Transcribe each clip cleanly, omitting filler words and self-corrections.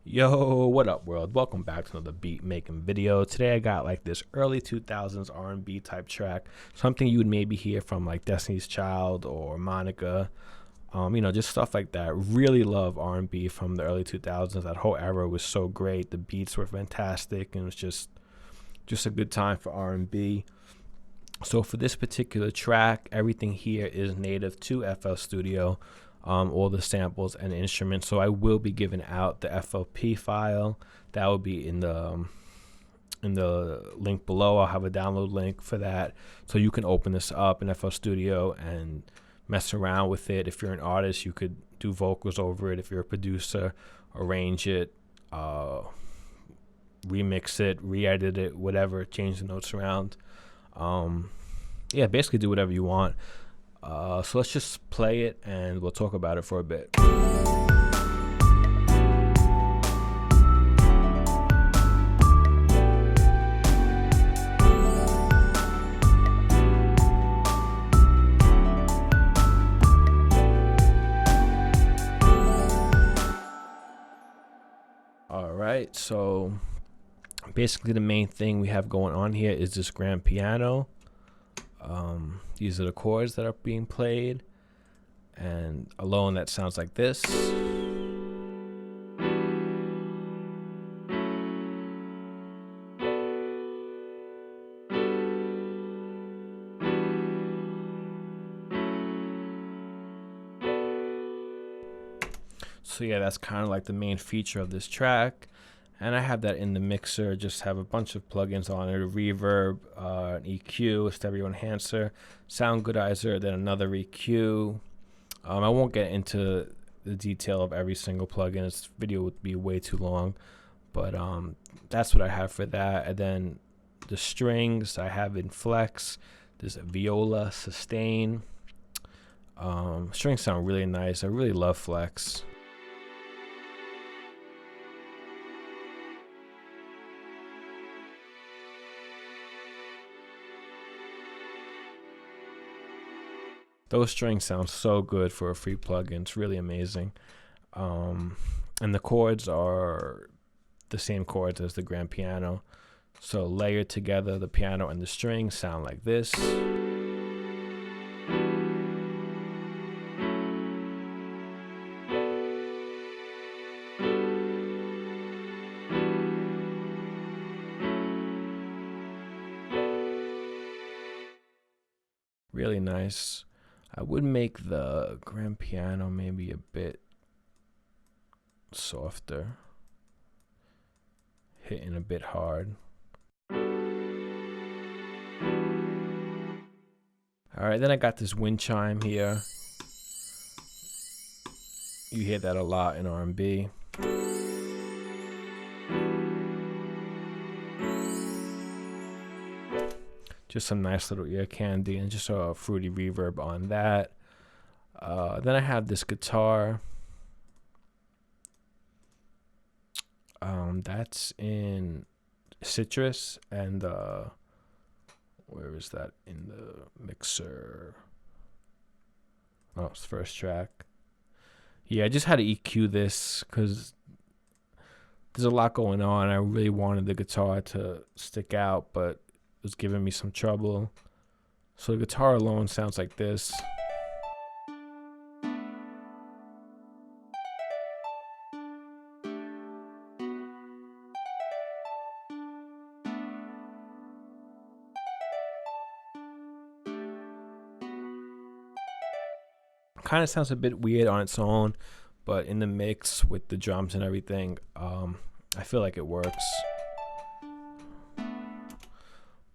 Yo, what up world? Welcome back to another beat making video. Today I got like this early 2000s R&B type track, something you would maybe hear from like Destiny's Child or Monica, just stuff like that. Really love R&B from the early 2000s. That whole era was so great. The beats were fantastic and it was just a good time for R&B. So for this particular track, everything here is native to FL Studio. All the samples and instruments. So I will be giving out the FLP file. That will be in the link below. I'll have a download link for that, so you can open this up in FL Studio and mess around with it. If you're an artist, you could do vocals over it. If you're a producer, arrange it, remix it, re-edit it, whatever, change the notes around. Yeah, basically do whatever you want. So let's just play it and we'll talk about it for a bit. Alright, so basically the main thing we have going on here is this grand piano. These are the chords that are being played, and alone that sounds like this. So yeah, that's kind of like the main feature of this track. And I have that in the mixer, just have a bunch of plugins on it, a reverb, an EQ, a stereo enhancer, sound goodizer, then another EQ. I won't get into the detail of every single plugin. This video would be way too long, but that's what I have for that. And then the strings I have in flex. There's a viola, sustain. Strings sound really nice. I really love flex. Those strings sound so good for a free plugin. It's really amazing. And the chords are the same chords as the grand piano. So layered together, the piano and the strings sound like this. Really nice. I would make the grand piano maybe a bit softer, hitting a bit hard. Alright, then I got this wind chime here. You hear that a lot in R&B. Just some nice little ear candy and just a fruity reverb on that. Then I have this guitar. That's in Citrus, and where is that in the mixer? Oh, it's the first track. Yeah, I just had to EQ this because there's a lot going on. I really wanted the guitar to stick out, but was giving me some trouble. So the guitar alone sounds like this. Kind of sounds a bit weird on its own, but in the mix with the drums and everything, I feel like it works.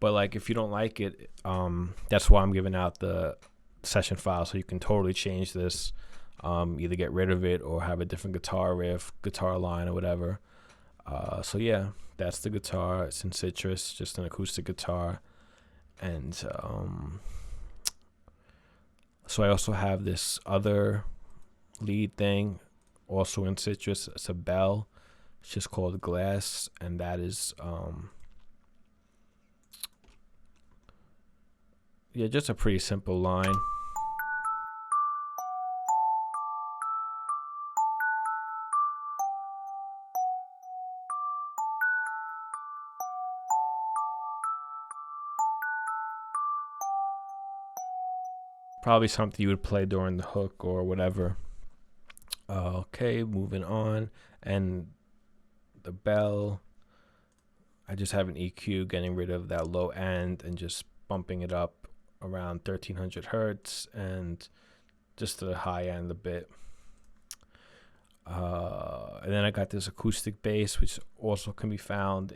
But like, if you don't like it, that's why I'm giving out the session file, so you can totally change this, either get rid of it or have a different guitar riff, guitar line, or whatever. So yeah, that's the guitar. It's in Citrus, just an acoustic guitar. And so I also have this other lead thing, also in Citrus. It's a bell. It's just called Glass, and that is yeah, just a pretty simple line. Probably something you would play during the hook or whatever. Okay, moving on. And the bell, I just have an EQ, getting rid of that low end and just bumping it up around 1300 hertz and just to the high end a bit. And then I got this acoustic bass, which also can be found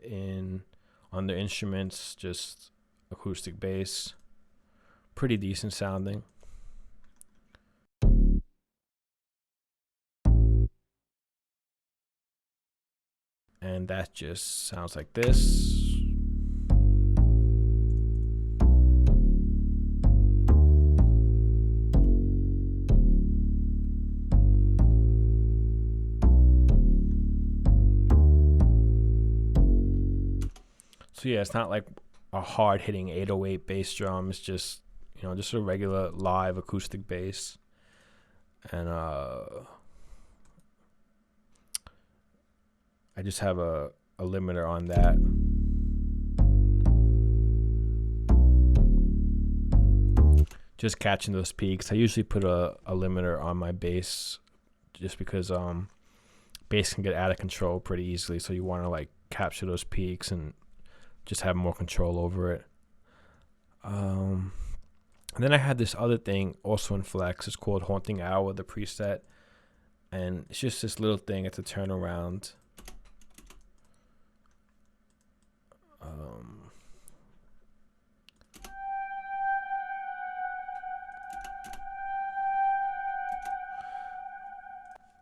on the instruments, just acoustic bass. Pretty decent sounding. And that just sounds like this. So yeah, it's not like a hard hitting 808 bass drum. It's just, just a regular live acoustic bass. And I just have a limiter on that. Just catching those peaks. I usually put a limiter on my bass just because bass can get out of control pretty easily. So you want to like capture those peaks and just have more control over it. And then I had this other thing also in Flex. It's called Haunting Hour, the preset. And it's just this little thing at the turnaround.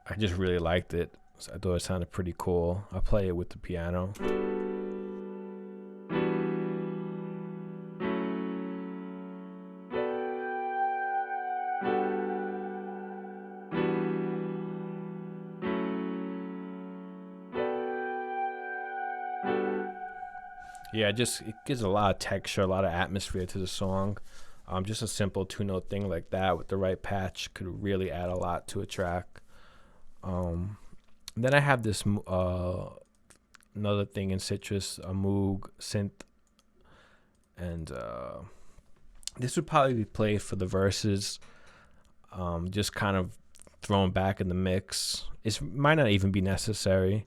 I just really liked it. So I thought it sounded pretty cool. I'll play it with the piano. Yeah, it gives a lot of texture, a lot of atmosphere to the song. Just a simple 2-note thing like that with the right patch could really add a lot to a track. Then I have this another thing in Citrus, a Moog synth, and this would probably be played for the verses, just kind of thrown back in the mix. It might not even be necessary,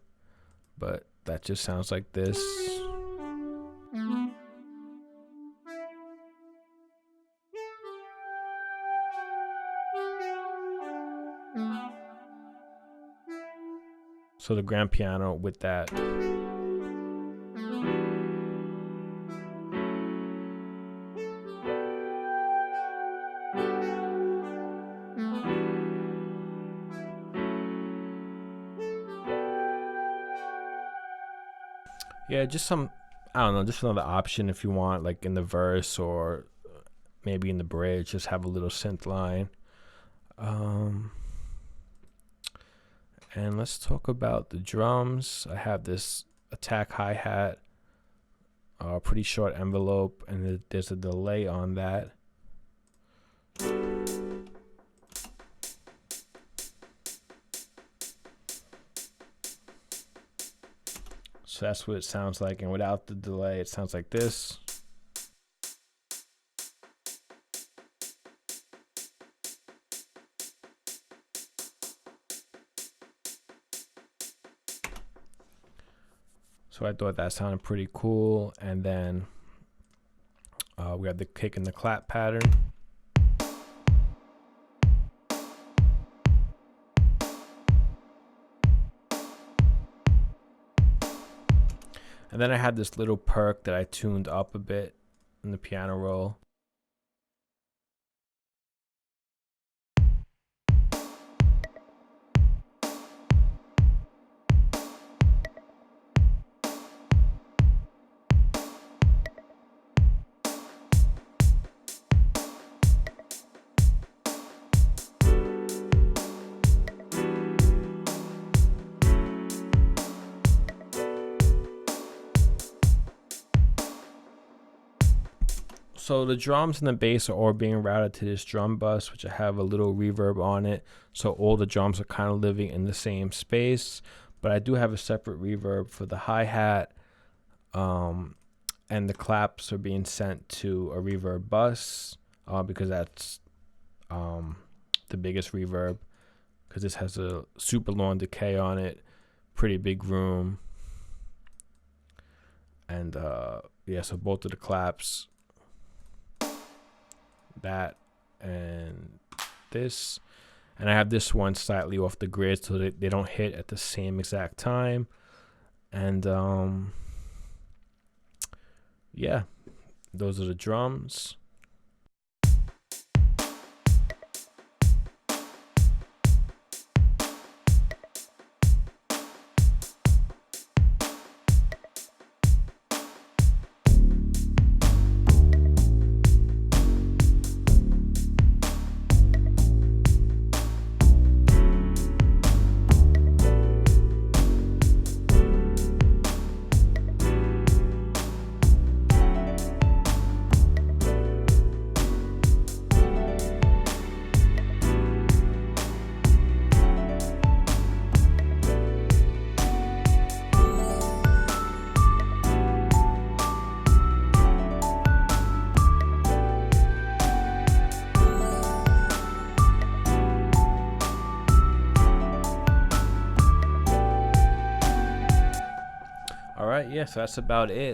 but that just sounds like this. So the grand piano with that. Yeah, just just another option if you want, like in the verse or maybe in the bridge, just have a little synth line. And let's talk about the drums. I have this attack hi-hat, pretty short envelope, and there's a delay on that. So that's what it sounds like, and without the delay, it sounds like this. So I thought that sounded pretty cool. And then we have the kick and the clap pattern. And then I had this little perk that I tuned up a bit in the piano roll. So the drums and the bass are all being routed to this drum bus, which I have a little reverb on it. So all the drums are kind of living in the same space, but I do have a separate reverb for the hi-hat, and the claps are being sent to a reverb bus, because that's the biggest reverb, because this has a super long decay on it, pretty big room. And yeah, so both of the claps, that and this, and I have this one slightly off the grid so that they don't hit at the same exact time. And yeah, those are the drums. All right, yeah, so that's about it.